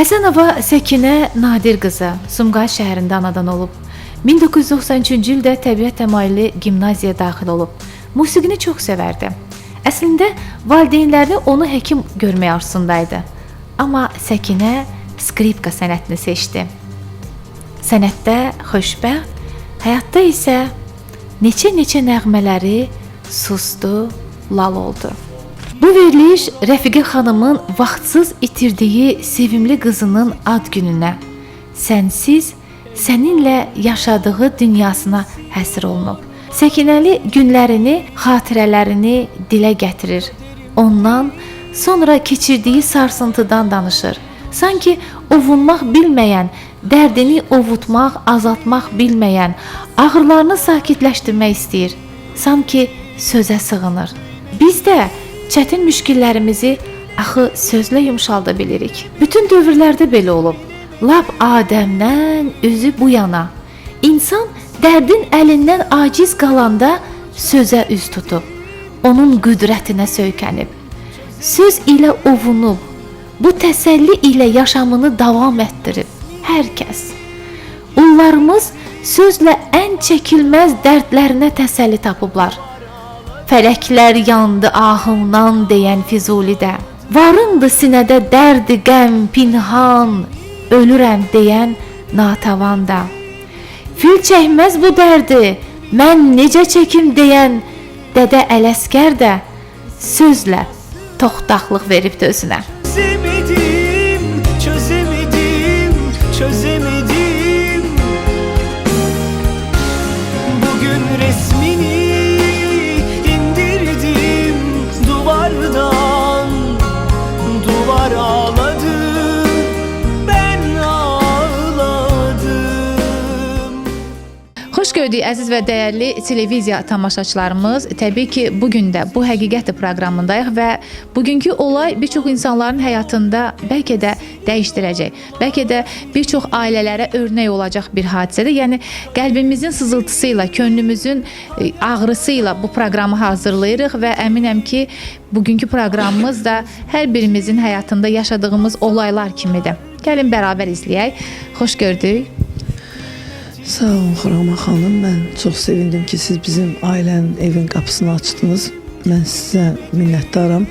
Həsənova Səkinə Nadir qızı Sumqayıt şəhərində anadan olub. 1993-cü ildə təbiət təmayüllü gimnaziyaya daxil olub. Musiqini çox sevərdi. Əslində valideynləri onu həkim görmək arzusundaydı. Amma Səkinə skripka sənətini seçdi. Sənətdə xoşbəxt, həyatda isə neçə nəğmələri sustu, lal oldu. Bu veriliş Rəfiqə xanımın vaxtsız itirdiyi sevimli qızının ad gününə, sənsiz, səninlə yaşadığı dünyasına həsr olunub. Səkinəli günlərini, xatirələrini dilə gətirir. Ondan sonra keçirdiyi sarsıntıdan danışır. Sanki ovunmaq bilməyən, dərdini ovutmaq, azaltmaq bilməyən, ağrılarını sakitləşdirmək istəyir. Sanki sözə sığınır. Biz də çətin müşkillərimizi axı sözlə yumşalda bilirik. Bütün dövrlərdə belə olub. Lap Adəmdən özü bu yana. İnsan dərdin əlindən aciz qalanda sözə üz tutub. Onun qüdrətinə söykənib. Söz ilə ovunub. Bu təsəlli ilə yaşamını davam etdirib. Hər kəs. Ullarımız sözlə ən çəkilməz dərdlərinə təsəlli tapıblar. Fələklər yandı ahımdan deyən Füzulidə. Varındı sinədə dərdi qəm pinhan, ölürəm deyən Natəvan da. Fil çəkməz bu dərdi, mən necə çəkim deyən Dədə Ələsgər də sözlə toxtaqlıq veribdi özünə. Çözemedim bugün resmini indirdim duvardan, duvar ağladı, ben ağladım. Xoş gördük əziz və dəyərli televiziya tamaşaçılarımız. Təbii ki, bugün də Bu Həqiqətdir proqramındayıq və bugünkü olay bir çox insanların həyatında bəlkə də dəyişdirəcək. Bəlkə də bir çox ailələrə örnək olacaq bir hadisədir. Yəni qəlbimizin sızıltısı ilə, könlümüzün ağrısı ilə bu proqramı hazırlayırıq və əminəm ki, bugünkü proqramımız da hər birimizin həyatında yaşadığımız olaylar kimidir. Gəlin bərabər izləyək. Xoş gördük. Sağ olun Xurama xanım, mən çox sevindim ki, siz bizim ailənin evin qapısını açdınız. Mən sizə minnətdaram.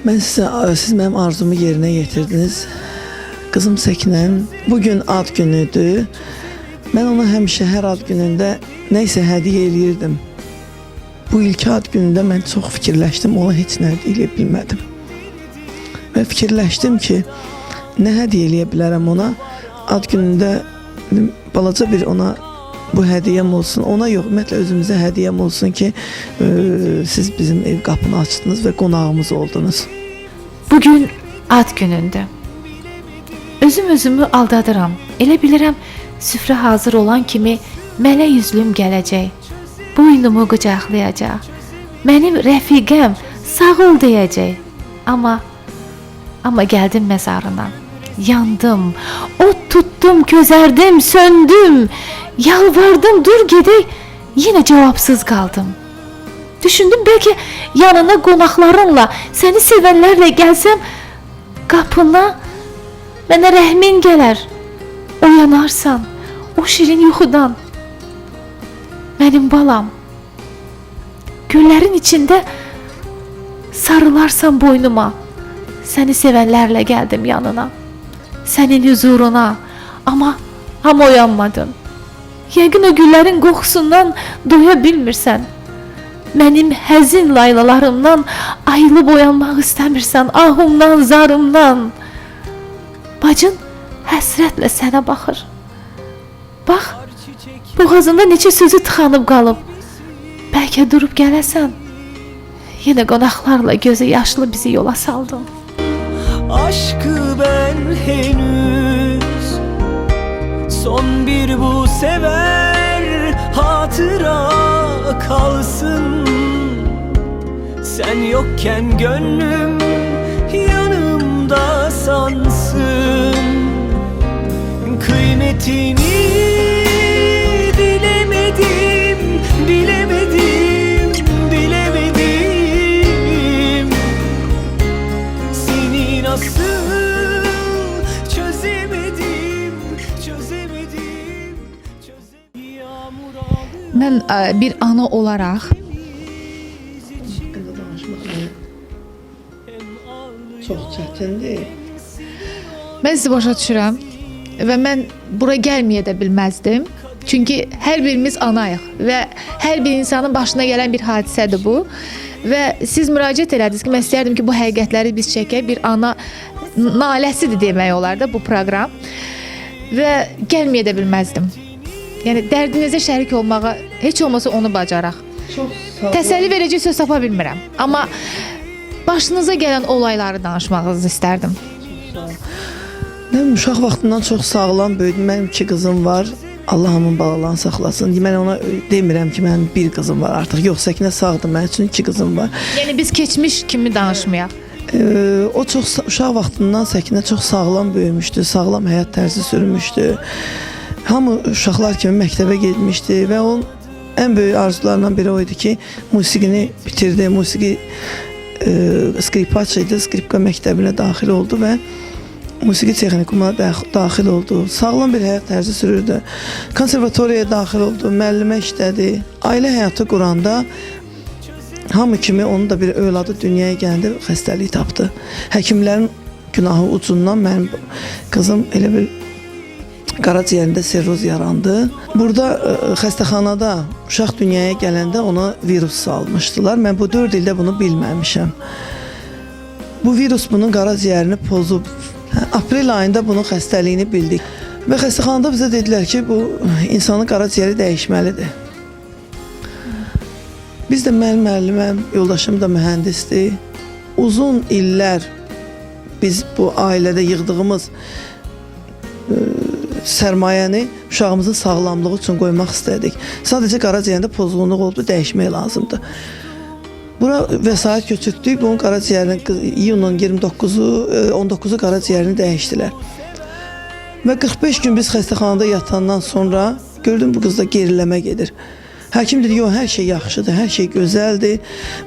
Siz mənim arzumu yerinə yetirdiniz. Qızım Səkinənin bugün ad günüdür. Mən ona həmişə hər ad günündə nə isə hədiyyə eləyirdim. Bu ilk ad günündə mən çox fikirləşdim, ona heç nə eləyə bilmədim. Və fikirləşdim ki, nə hədiyyə eləyə bilərəm ona? Ad günündə balaca bir ona bu hədiyyəm olsun, ona yox, ümumiyyətlə özümüzə hədiyyəm olsun ki, siz bizim ev qapını açdınız və qonağımız oldunuz. Bugün ad günündür. Özümü aldadıram. Elə bilirəm, süfrə hazır olan kimi mələk yüzlüm gələcək. Boynumu qucaqlayacaq. Mənim rəfiqəm sağ ol deyəcək. Amma gəldim məzarına. Yandım, od tuttum, közərdim, söndüm, yalvardım, dur gedək, yenə cavabsız qaldım. Düşündüm, bəlkə yanına qonaqlarınla, səni sevənlərlə gəlsəm, qapına mənə rəhmin gələr, oyanarsan, o şirin yuxudan. Mənim balam, güllərin içində sarılarsan boynuma, səni sevənlərlə gəldim yanına. Sənin huzuruna, amma oyanmadın. Yəqin o güllərin qoxusundan doya bilmirsən. Mənim həzin laylalarımdan ayılıb oyanmaq istəmirsən, ahımdan, zarımdan. Bacın həsrətlə sənə baxır. Bax, boğazında neçə sözü tıxanıb qalıb. Bəlkə durub gələsən. Yenə qonaqlarla gözü yaşlı bizi yola saldın. Aşkı ben henüz son bir bu sever hatıra kalsın. Sen yokken gönlüm yanımda sansın. Kıymetini bilemedim, bilemedim, bilemedim. Seni nasıl Sən bir ana olaraq Haqqında danışmaq mənə çox çətindir. mən sizi başa düşürəm və mən bura gəlməyə də bilməzdim. Çünki hər birimiz anayıq və hər bir insanın başına gələn bir hadisədir bu. Və siz müraciət elədiniz ki, mən istərdim ki, bu həqiqətləri biz çəkək. Bir ana naləsidir demək olar da bu proqram. Və gəlməyə də bilməzdim. Yəni dərdinizə şərik olmağa heç olmasa onu bacaraq. Çox sağ olun. Təsəlli verəcək söz tapa bilmirəm. Amma başınıza gələn olayları danışmağınızı istərdim. Mən uşaq vaxtından çox sağlam böyüdüm. Mənim 2 qızım var. Allah hamının balalarını saxlasın. Mən ona demirəm ki, mənim bir qızım var artıq. Yox, Səkinə sağdır, mənim üçün 2 qızım var. Yəni biz keçmiş kimi danışmayaq. O çox uşaq vaxtından Səkinə çox sağlam böyümüşdü, sağlam həyat tərzi sürmüşdü. Hamı uşaqlar kimi məktəbə getmişdi və onun ən böyük arzularından biri o idi ki, musiqini bitirdi. Musiqi skripaç idi, skripka məktəbinə daxil oldu və musiqi texnikumuna daxil oldu. Sağlam bir həyat tərzi sürürdü. Konservatoriyaya daxil oldu, müəllimə işlədi. Ailə həyatı quranda hamı kimi onun da bir övladı dünyaya gələndə xəstəlik tapdı. Həkimlərin günahı ucundan mənim qızım elə bir qaraciyərində sirroz yarandı. Burada xəstəxanada uşaq dünyaya gələndə ona virus salmışdılar. Mən bu 4 ildə bunu bilməmişəm. Bu virus bunun qaraciyərini pozub. Aprel ayında bunun xəstəliyini bildik. Və xəstəxanada bizə dedilər ki, bu insanın qaraciyəri dəyişməlidir. Biz də mənim müəlliməm, yoldaşım da mühəndisdir. Uzun illər biz bu ailədə yığdığımız sərmayəni uşağımızın sağlamlığı üçün qoymaq istədik. Sadəcə qaraciyərində pozğunluq oldu, dəyişmək lazımdır. Bura vəsait köçürtdük, bunun qaraciyərini iyunun 19'u qaraciyərini dəyişdilər. Və 45 gün biz xəstəxanada yatandan sonra gördüm bu qızda geriləmə gedir. Həkim dedi, yox, hər şey yaxşıdır, hər şey gözəldir.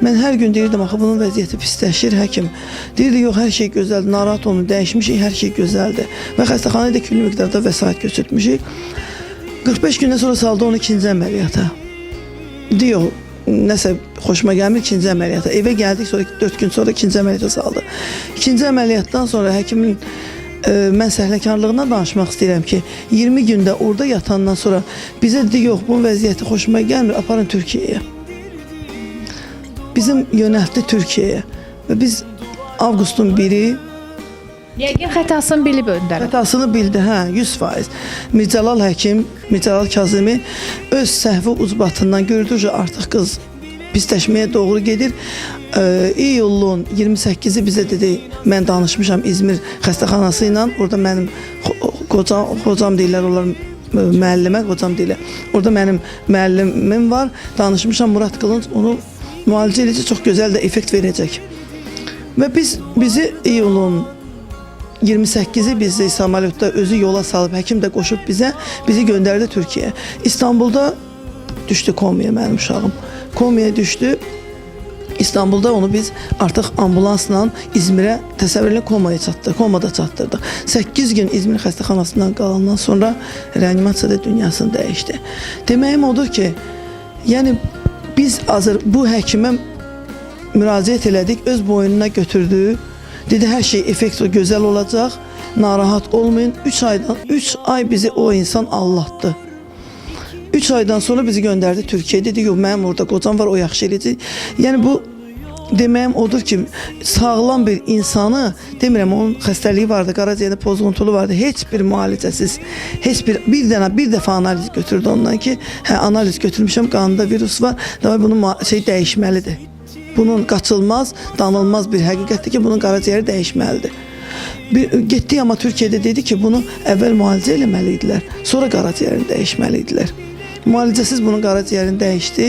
Mən hər gün deyirdim, axı bunun vəziyyəti pisləşir, həkim. Deyirdi, yox, hər şey gözəldir, narahat olun, dəyişmişik, hər şey gözəldir. Və xəstəxanaya da külli miqdarda vəsait köçürtmüşük. 45 gündən sonra saldı onu 2-ci əməliyyata. Diyor, nəsə xoşuma gəlmir 2-ci əməliyyata. Evə gəldik, sonra 4 gün sonra 2-ci əməliyyata saldı. 2-ci əməliyyatdan sonra həkimin mən səhlənkarlığına danışmaq istəyirəm ki, 20 gündə orada yatandan sonra bizə dedi, yox, bunun vəziyyəti xoşuma gəlmir, aparın Türkiyəyə. Bizim yönəltdi Türkiyəyə və biz avqustun 1-i Yəqin xətasını bilib öndərib. xətasını bildi, hə, 100%. Mircəlal həkim, Mircəlal Kazimi öz səhvi ucbatından gördü ki, artıq qız pisləşməyə doğru gedir. İyulun 28'i bizə dedi, mən danışmışam İzmir xəstəxanası ilə, orada mənim qocam deyirlər, onlar müəllimə qocam deyirlər. Orada mənim müəllimim var, danışmışam Murad Qılınc, onu müalicə edici çox gözəl də effekt verəcək. Və bizi iyulun 28'i bizi Samolyotda özü yola salıb, həkim də qoşub bizi göndərdi Türkiyəyə. İstanbulda düşdü komaya mənim uşağım. Komaya düşdü. İstanbulda onu biz artıq ambulansla İzmirə təsəvvürlə komada çatdırdıq. 8 gün İzmir xəstəxanasından qalandan sonra reanimasiyada dünyasını dəyişdi. Deməyim odur ki, yəni biz bu həkimə müraciət elədik, öz boynuna götürdü. Dedi, hər şey effektiv, gözəl olacaq, narahat olmayın. 3 ay bizi o insan allatdı. 3 aydan sonra bizi göndərdi Türkiyəyə. Dedi, yox, mənim orada qocam var, o yaxşı eləyəcək. Yəni bu deməyim odur ki, sağlam bir insanı, demirəm, onun xəstəliyi vardı, qaraciyərində pozğuntulu vardı, heç bir müalicəsiz, heç bir dəfə analiz götürdü ondan ki, hə, analiz götürmüşəm, qanında virus var, bunun dəyişməlidir. Bunun qaçılmaz, danılmaz bir həqiqətdir ki, bunun qaraciyəri dəyişməlidir. Getdik, amma Türkiyədə dedi ki, bunu əvvəl müalicə eləməli idilər, sonra qaraciyərini dəyişməli idilər. Müalicəsiz bunun qaraciyərini dəyişdi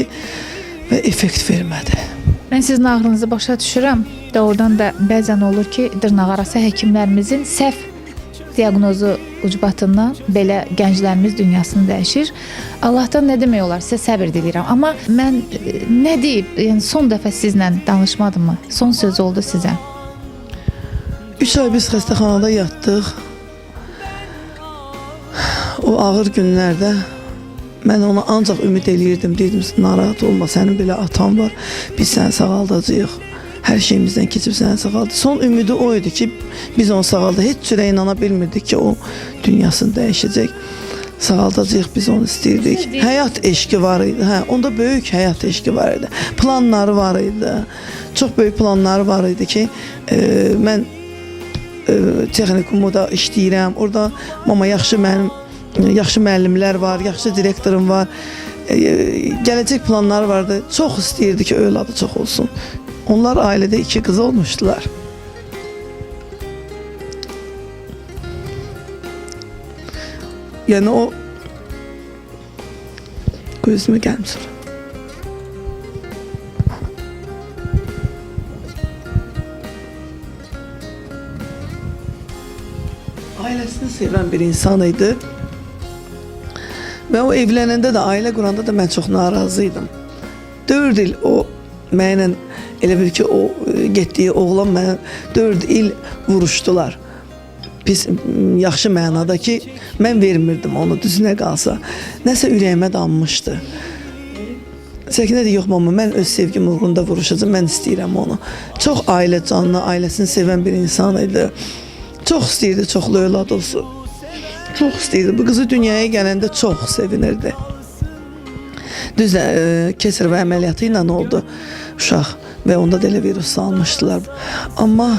və effekt vermədi. Mən sizin ağrınızı başa düşürəm. Doğrudan da bəzən olur ki, dırnaqarası həkimlərimizin səhv diaqnozu ucbatından belə gənclərimiz dünyasını dəyişir. Allahdan nə demək olar, sizə səbir diləyirəm. Amma mən nə deyib, yəni son dəfə sizlə danışmadım mı? Son söz oldu sizə. 3 ay biz xəstəxanada yatdıq. O ağır günlərdə Mən ona ancaq ümid eləyirdim. Deyirdim, narahat olma, sənin belə atan var. Biz səni sağaldacağıq. Hər şeyimizdən keçib səni sağaldı. Son ümidi o idi ki, biz onu sağaldı. Heç cürə inana bilmirdik ki, o dünyasını dəyişəcək. Sağaldacağıq, biz onu istəyirdik. Həyat eşqi var idi. Hə, onda böyük həyat eşqi var idi. Planları var idi. Çox böyük planları var idi ki, mən texnikumda işləyirəm. Orada mama yaxşı müəllimlər var, yaxşı direktorum var. Gələcək planları vardı. Çox istəyirdi ki, övladı çox olsun. Onlar ailədə 2 qız olmuşdular. Yəni o gözümə gəlmir. Ailəsini sevən bir insan idi. Və o evlənəndə də, ailə quranda da mən çox narazı idim. 4 il o mənlə, elə bil ki, o getdiyi oğlan mənə 4 il vuruşdular. Pis, yaxşı mənada ki, mən vermirdim onu, düzünə qalsa. Nəsə ürəyimə dammışdı. Səkinə də yox, mama, mən öz sevgim uğrunda vuruşacağım, mən istəyirəm onu. Çox ailə canlı, ailəsini sevən bir insan idi. Çox istəyirdi, çoxlu övlad olsun. Çox istəyirdi. Bu qızı dünyaya gələndə çox sevinirdi. Düzlə, kesirvə əməliyyatı ilə oldu uşaq və onda da elə virus salmışdılar. Amma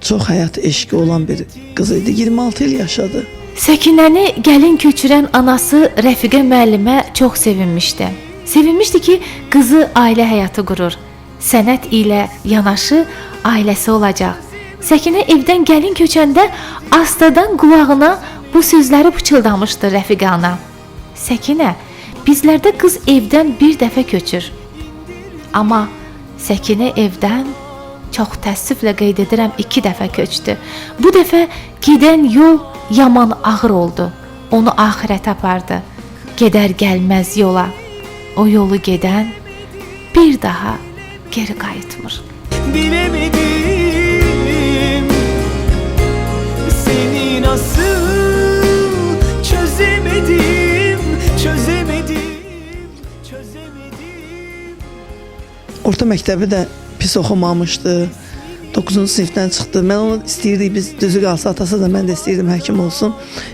çox həyat eşqi olan bir qız idi. 26 il yaşadı. Səkinəni gəlin köçürən anası Rəfiqə müəllimə çox sevinmişdi. Sevinmişdi ki, qızı ailə həyatı qurur. Sənət ilə yanaşı ailəsi olacaq. Səkinə evdən gəlin köçəndə astadan qulağına bu sözləri pıçıldamışdı Rəfiqə ana. Səkinə, bizlərdə qız evdən bir dəfə köçür. Amma Səkinə evdən çox təəssüflə qeyd edirəm 2 dəfə köçdü. Bu dəfə gedən yol yaman ağır oldu. Onu axirətə apardı. Gedər gəlməz yola. O yolu gedən bir daha geri qayıtmır. Bilemedim seni nasıl çözemedim. Orta məktəbi də pis oxumamışdı. 9-cu sinifdən çıxdı. Mən onu istəyirdik, biz düzü qalsa, atası da mən də istəyirdim həkim olsun.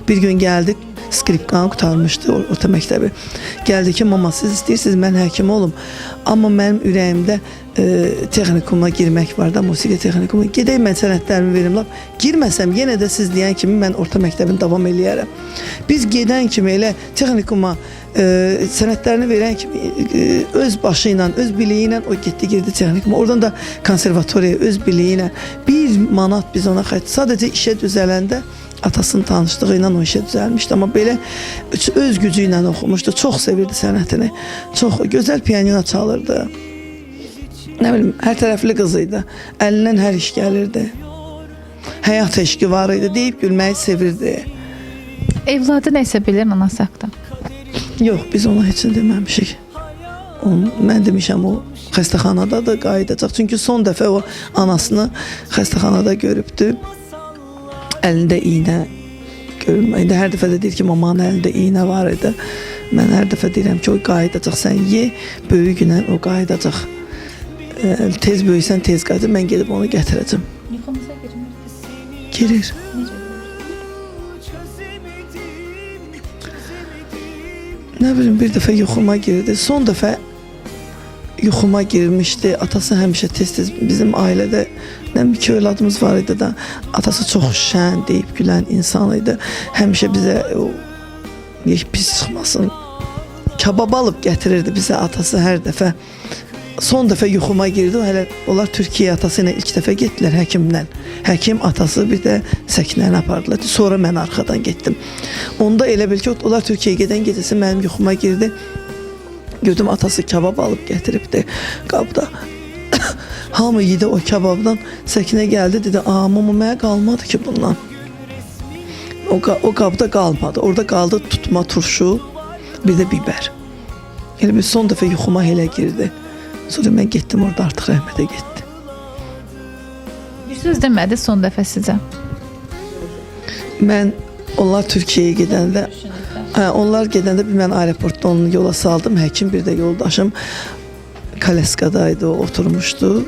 Bir gün gəldik, skripkanı qutarmışdı orta məktəbi. Gəldi ki, mama siz istəyirsiniz, mən həkim olum. Amma mənim ürəyimdə texnikuma girmək var da, musiqi texnikuma. Gedək mən sənətlərimi verim. Girməsəm, yenə də siz deyən kimi mən orta məktəbini davam eləyərəm. Biz gedən kimi elə texnikuma sənətlərini verən kimi öz başı ilə, öz biliyi ilə o getdi, girdi texnikuma. Oradan da konservatoriyaya öz biliyi ilə 1 manat biz ona xərc. Sadəcə işə düzələndə atasının tanışlığı ilə o işə düzəlmişdi. Amma belə öz gücü ilə oxumuşdu. Çox sevirdi sənətini. Çox gözəl pianino çalırdı. Nə bilim, hər tərəfli qız idi. Əlindən hər iş gəlirdi. Həyat eşqi var idi. Deyib gülməyi sevirdi. Evladı nəsə bilir anası haqqında? Yox, biz ona heç nə deməmişik. Mən demişəm, o xəstəxanadadır, qayıdacaq. Çünki son dəfə o anasını xəstəxanada görübdü. Əlində iynə görünməkdə. Hər dəfə də deyir ki, mamanın əlində iynə var idi. Mən hər dəfə deyirəm ki, o qayıdacaq. Sən ye, böyük günə o qayıdacaq. Tez böyüsən, tez qayıdacaq. Mən gedib onu gətirəcəm. Yuxumuza girmir. Girir. Nə bilim, bir dəfə yuxuma girdi. Son dəfə yuxuma girmişdi. Atası həmişə tez-tez bizim ailədə iki övladımız var idi da. Atası çox şən, deyib gülən insan idi. Həmişə bizə o pis çıxmasın, kabab alıb gətirirdi bizə atası hər dəfə. Son dəfə yuxuma girdi. Onlar Türkiyə atası ilə ilk dəfə getdilər həkimlə. Həkim atası bir də Səkinəni apardılar. Sonra mən arxadan getdim. Onda elə bil ki, onlar Türkiyəyə gedən gecəsi mənim yuxuma girdi. Gördüm atası kabab alıb gətiribdi qabda. Hamı yedi o kababdan. Səkinə gəldi, dedi, mama mənə qalmadı ki bundan. O qabda qalmadı. Orada qaldı tutma turşu, bir də biber. Elə bir son dəfə yuxuma elə girdi. Sonra mən getdim, orada artıq rəhmətə getdi. Bir söz demədi son dəfə sizə? Mən onlar Türkiyəyə gedəndə Hə, onlar gedəndə bir mən aeroportda onu yola saldım. Həkim bir də yoldaşım Kaleskadaydı, o oturmuşdu.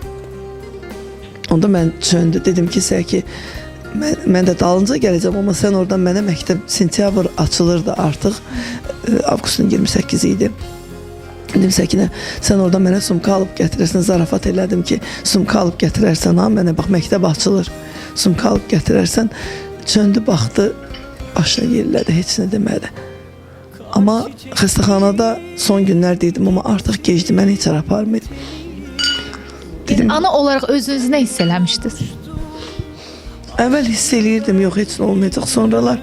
Onda mən çöndü, dedim ki, Səki, mən də dalınca gələcəm, amma sən oradan mənə məktəb sentyabr açılırdı artıq. Avqustun 28 idi. Dedim Səkinə, sən oradan mənə sumka alıb gətirərsən, zarafat elədim ki, sumka alıb gətirərsən, ha, mənə bax, məktəb açılır, sumka alıb gətirərsən. Çöndü, baxdı, başına yerlədi, heç nə demədi. Amma xəstəxanada son günlər dedim, amma artıq gecdi, mən heç ara aparmıydım. Yəni, ana olaraq özünüzü nə hiss eləmişdiniz? Əvvəl hiss eləyirdim, yox, heç nə olmayacaq. Sonralar,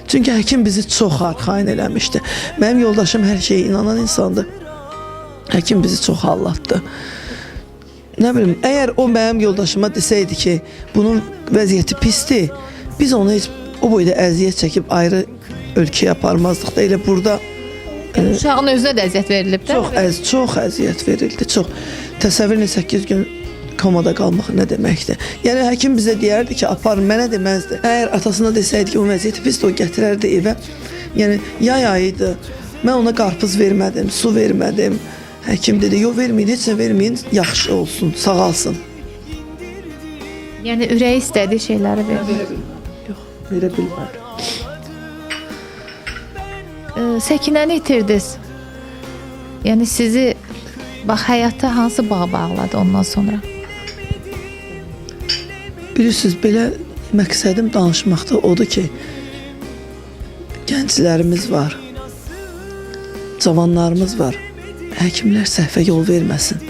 çünki həkim bizi çox arxain eləmişdi. Mənim yoldaşım hər şeyə inanan insandır. Həkim bizi çox hallatdı. Nə bilim, əgər o mənim yoldaşıma desəydi ki, bunun vəziyyəti pisdir, biz onu heç o boyda əziyyət çəkib ayrı ölkəyə aparmazdıq da. Elə burada Uşağın özünə də əziyyət verilib də. çox əziyyət verildi, çox. Təsəvvür edin, 8 gün komada qalmaq nə deməkdir? Yəni həkim bizə deyərdi ki, aparın, mənə deməzdi. Əgər atasına desəydi ki, o vəziyyəti pisdir, o gətirərdi evə. Yəni yay ayıydı. Mən ona qarpız vermədim, su vermədim. Həkim dedi, yox verməyin, heç nə verməyin, yaxşı olsun, sağalsın. Yəni ürəyi istədiyi şeyləri verir. Yox, verə bilmər. Səkinəni itirdiniz. Yəni sizi bax həyata hansı bağ bağladı ondan sonra? Bilirsiniz, belə məqsədim danışmaqda odur ki, gənclərimiz var, cavanlarımız var. Həkimlər səhvə yol verməsin.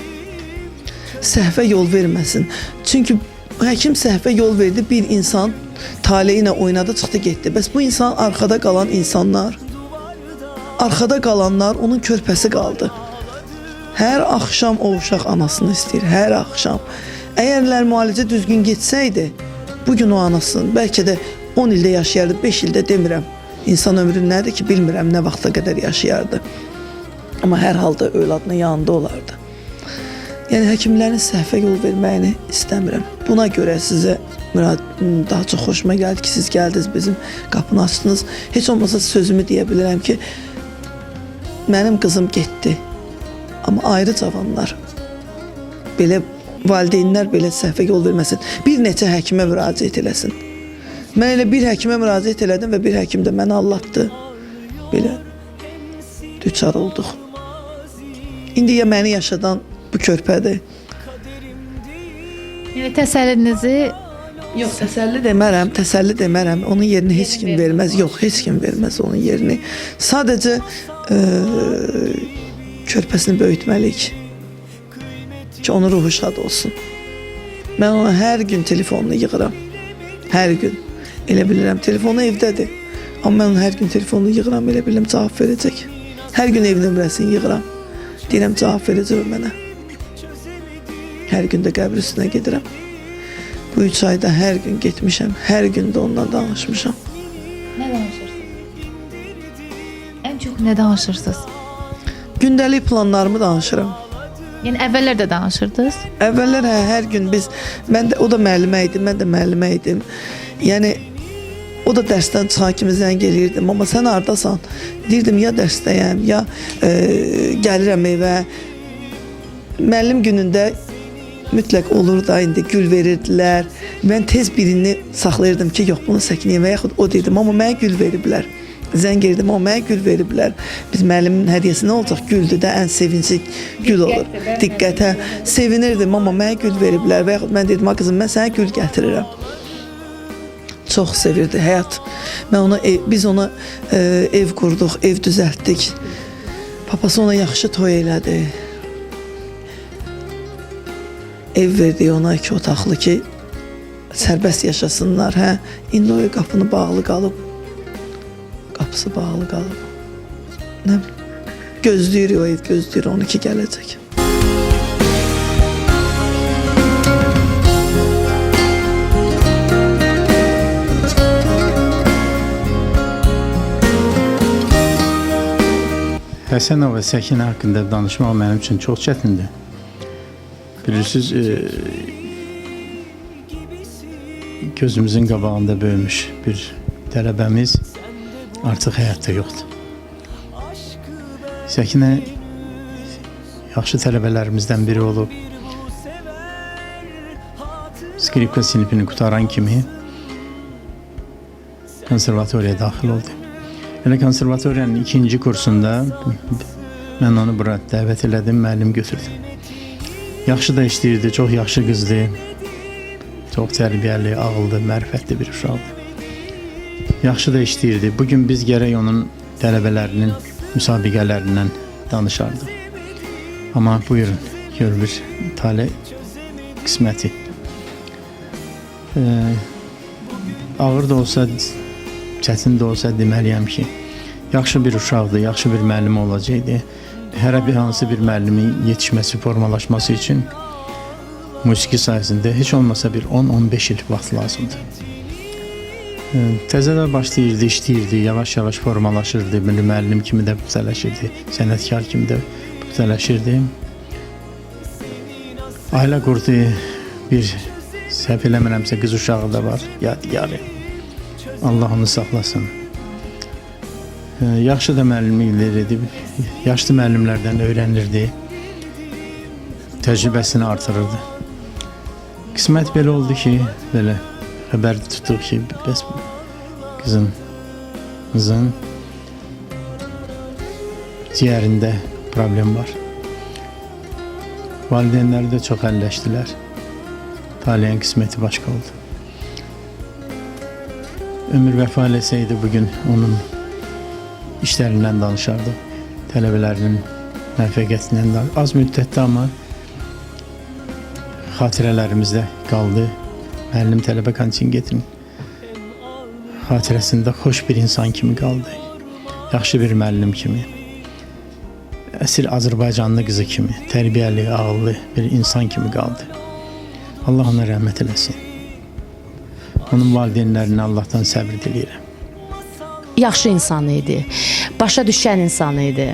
Səhvə yol verməsin. Çünki həkim səhvə yol verdi, bir insan taleyi ilə oynadı, çıxdı, getdi. Bəs bu insan arxada qalan insanlar, arxada qalanlar onun körpəsi qaldı. Hər axşam o uşaq anasını istəyir, hər axşam. Əgərlər müalicə düzgün getsəydi, bugün o anasını, bəlkə də 10 ildə yaşayardı, 5 ildə demirəm. İnsan ömrü nədir ki, bilmirəm nə vaxta qədər yaşayardı. Amma hər halda övladının yanında olardı. Yəni, həkimlərin səhvə yol verməyini istəmirəm. Buna görə sizə daha çox xoşuma gəldi ki, siz gəldiniz, bizim qapını açdınız. Heç olmasa sözümü deyə bilirəm ki, mənim qızım getdi. Amma ayrı cavanlar, belə valideynlər belə səhvə yol verməsin. Bir neçə həkimə müraciət eləsin. Mən elə bir həkimə müraciət elədim və bir həkim də məni allatdı. Belə düçar olduq. İndi ya məni yaşadan bu körpədir. Yəni təsəllinizi Yox, təsəlli demərəm. Onun yerini heç kim verməz. Yox, heç kim verməz onun yerini. Sadəcə körpəsini böyütməliyik ki, onun ruhu şad olsun. Mən ona hər gün telefonunu yığıram. Hər gün. Elə bilirəm, telefonu evdədir. Amma mən onun hər gün telefonunu yığıram, elə bilirəm, cavab verəcək. Hər gün ev nömrəsini yığıram. Deyirəm, cavab verəcək mənə. Hər gün də qəbr üstünə gedirəm. Bu 3 ayda hər gün getmişəm, hər gün də ondan danışmışam. nə danışırsınız? Ən çox nə danışırsınız? Gündəlik planlarımı danışıram. Yəni əvvəllər də danışırdınız? Əvvəllər hər gün o da müəllimə idi, mən də müəllimə idim. Yəni o da dərsdən çıxan kimi zəng eləyirdim, amma sən hardasan? Deyirdim, ya dərsdəyəm, ya gəlirəm evə. Müəllim günündə mütləq olur da, indi gül verirdilər. Mən tez birini saxlayırdım ki, yox, bunu Səkinəyə və yaxud o dedim, amma mənə gül veriblər. Zəng edirdim, amma mənə gül veriblər. Biz müəllimin hədiyyəsi nə olacaq? Güldür də, ən sevinci gül olur. Diqqətə, sevinirdim, amma mənə gül veriblər. Və yaxud mən dedim, qızım, mən sənə gül gətirirəm. Çox sevirdi həyat. Biz ona ev qurduq, ev düzəltdik. Papası ona yaxşı toy elədi. Ev verdi ona 2 otaqlı ki, sərbəst yaşasınlar. İndi o qapını bağlı qalıb. Qapısı bağlı qalıb. Nə gözləyir o ev, gözləyir onu ki, gələcək. Həsənova və Səkinə haqqında danışmaq mənim üçün çox çətindir. Bilirsiniz, gözümüzün qabağında böyümüş bir tələbəmiz artıq həyatda yoxdur. Səkinə yaxşı tələbələrimizdən biri olub. Skripka sinifini qutaran kimi konservatoriyaya daxil oldu. Elə konservatoriyanın ikinci kursunda mən onu bura dəvət elədim, müəllim götürdüm. Yaxşı da işləyirdi, çox yaxşı qızdı, çox tərbiyəli, ağıllı, mərifətli bir uşaqdır. Yaxşı da işləyirdi. Bugün biz gərək onun tələbələrinin müsabiqələrindən danışardıq. Amma buyurun, gör bir talih qisməti. Ağır da olsa, çətin də olsa deməliyəm ki, yaxşı bir uşaqdır, yaxşı bir müəllim olacaqdı. Hər bir hansı bir müəllimin yetişməsi, formalaşması üçün musiqi sayəsində heç olmasa bir 10-15 il vaxt lazımdır. Təzədə başlayırdı, işləyirdi, yavaş-yavaş formalaşırdı, müəllim kimi də yüksələşirdi, sənətkar kimi də yüksələşirdi. Ailə qurdu, bir səhv eləmirəmsə qız uşağı da var, yadigarı. Allah onu saxlasın. Yaxşı da müəllimliklər edib, yaşlı müəllimlərdən öyrənirdi, təcrübəsini artırırdı. Qismət belə oldu ki, belə xəbər tutduq ki, bəs qızımızın ciyərində problem var. Valideynləri də çox əlləşdilər. Talihin qisməti başqa oldu. Ömür vəfa eləsəydi bugün onun işlərindən danışardı, tələbələrinin müvəffəqiyyətindən az müddətdə, amma xatirələrimizdə qaldı. Müəllim tələbə kontingentinin xatirəsində xoş bir insan kimi qaldı. Yaxşı bir müəllim kimi, əsl Azərbaycanlı qızı kimi, tərbiyəli, ağıllı bir insan kimi qaldı. Allah ona rəhmət eləsin. Onun valideynlərinə Allahdan səbr diləyirəm. Yaxşı insan idi, başa düşən insan idi.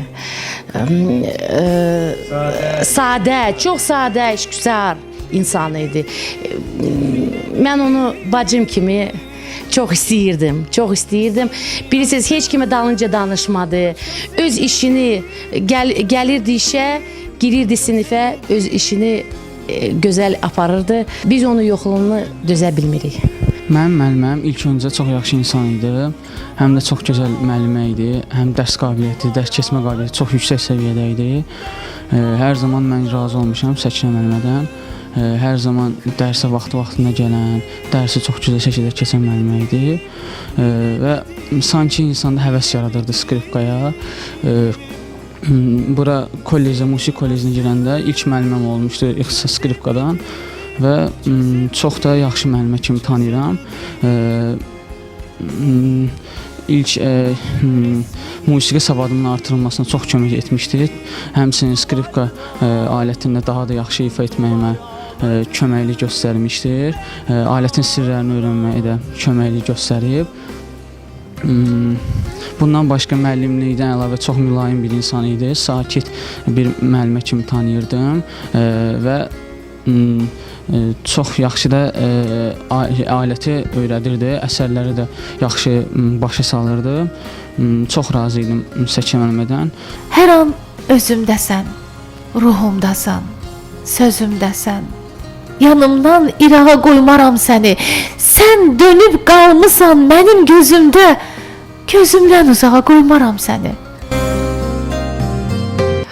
Sadə, çox sadə, işgüzar insan idi. Mən onu bacım kimi çox istəyirdim, çox istəyirdim. Bilirsiniz, heç kimə dalınca danışmadı. Öz işini gəlirdi işə, girirdi sinifə, öz işini gözəl aparırdı. Biz onun yoxluğunu dözə bilmirik. Mənim müəlliməm ilk öncə çox yaxşı insan idi. Həm də çox gözəl müəllimə idi. Həm dərs qabiliyyəti, dərs keçmə qabiliyyəti çox yüksək səviyyədə idi. Hər zaman mən razı olmuşam Səkinə müəllimədən. Hər zaman dərsə vaxtında gələn, dərsi çox gözəl şəkildə keçən müəllimə idi. Və sanki insanda həvəs yaradırdı skripkaya. Bura kollecə, musiqi kollecinə girəndə ilk müəlliməm olmuşdu ixtisas skripkadan. Və çox da yaxşı müəllimə kimi tanıyıram. İlk musiqi savadımın artırılmasına çox kömək etmişdir. Həmçinin skripka alətində daha da yaxşı ifa etməyimə köməklik göstərmişdir. Alətin sirlərini öyrənməyə də köməklik göstərib. Bundan başqa müəllimlikdən əlavə çox mülayim bir insan idi. Sakit bir müəllimə kimi tanıyırdım və çox yaxşı da aləti öyrədirdi, əsərləri də yaxşı başa salırdı. Çox razı idim Səkinə müəllimədən. Hər an özümdəsən, ruhumdasan, sözümdəsən. Yanımdan irağa qoymaram səni. Sən dönüb qalmısan mənim gözümdə. Gözümdən uzağa qoymaram səni.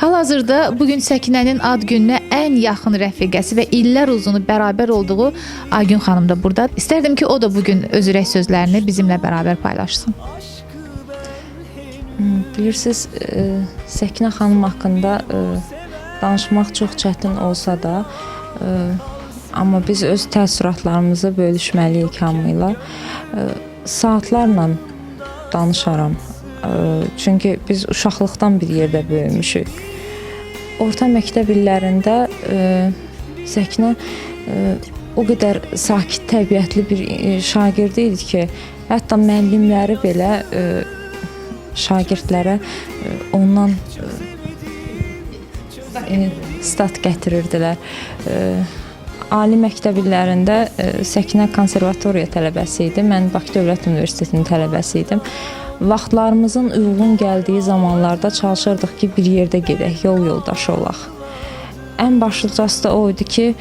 Hal-hazırda bugün Səkinənin ad gününə ən yaxın rəfiqəsi və illər uzunu bərabər olduğu Aygün xanım da burada. İstərdim ki, o da bugün öz ürək sözlərini bizimlə bərabər paylaşsın. Bilirsiniz, Səkinə xanım haqqında danışmaq çox çətin olsa da, amma biz öz təəssüratlarımızı bölüşməliyik hamı ilə. Saatlarla danışaram. Çünki biz uşaqlıqdan bir yerdə böyümüşük. Orta məktəb illərində Səkinə o qədər sakit təbiətli bir şagird idi ki, hətta müəllimləri belə şagirdlərə ondan stat gətirirdilər. Ali məktəb illərində Səkinə konservatoriya tələbəsi idi. Mən Bakı Dövlət Universitetinin tələbəsi idim. vaxtlarımızın uyğun gəldiyi zamanlarda çalışırdıq ki, bir yerdə gedək, yol yoldaşı olaq. Ən başlıcası da o idi ki,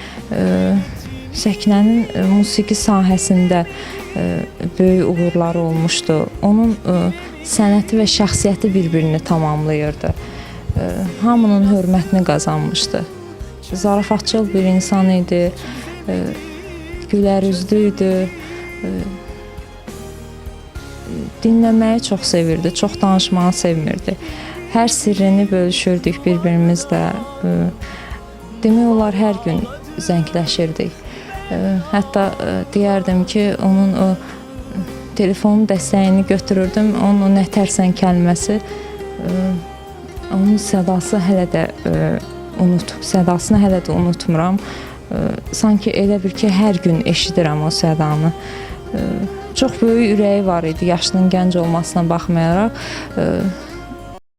Səkinənin musiqi sahəsində böyük uğurları olmuşdu. Onun sənəti və şəxsiyyəti bir-birini tamamlayırdı. Hamının hörmətini qazanmışdı. Zarafatçıl bir insan idi, gülərüzlü idi, dinləməyi çox sevirdi, çox danışmağı sevmirdi. Hər sirrini bölüşürdük bir-birimizlə. Demək olar hər gün zəngləşirdik. Hətta deyərdim ki, onun o telefonun dəstəyini götürürdüm, onun o nətərsən kəlməsi, onun sədası hələ də sədasını hələ də unutmuram. Sanki elə bir ki, hər gün eşidirəm o sədanı. Çox böyük ürəyi var idi, yaşının gənc olmasına baxmayaraq.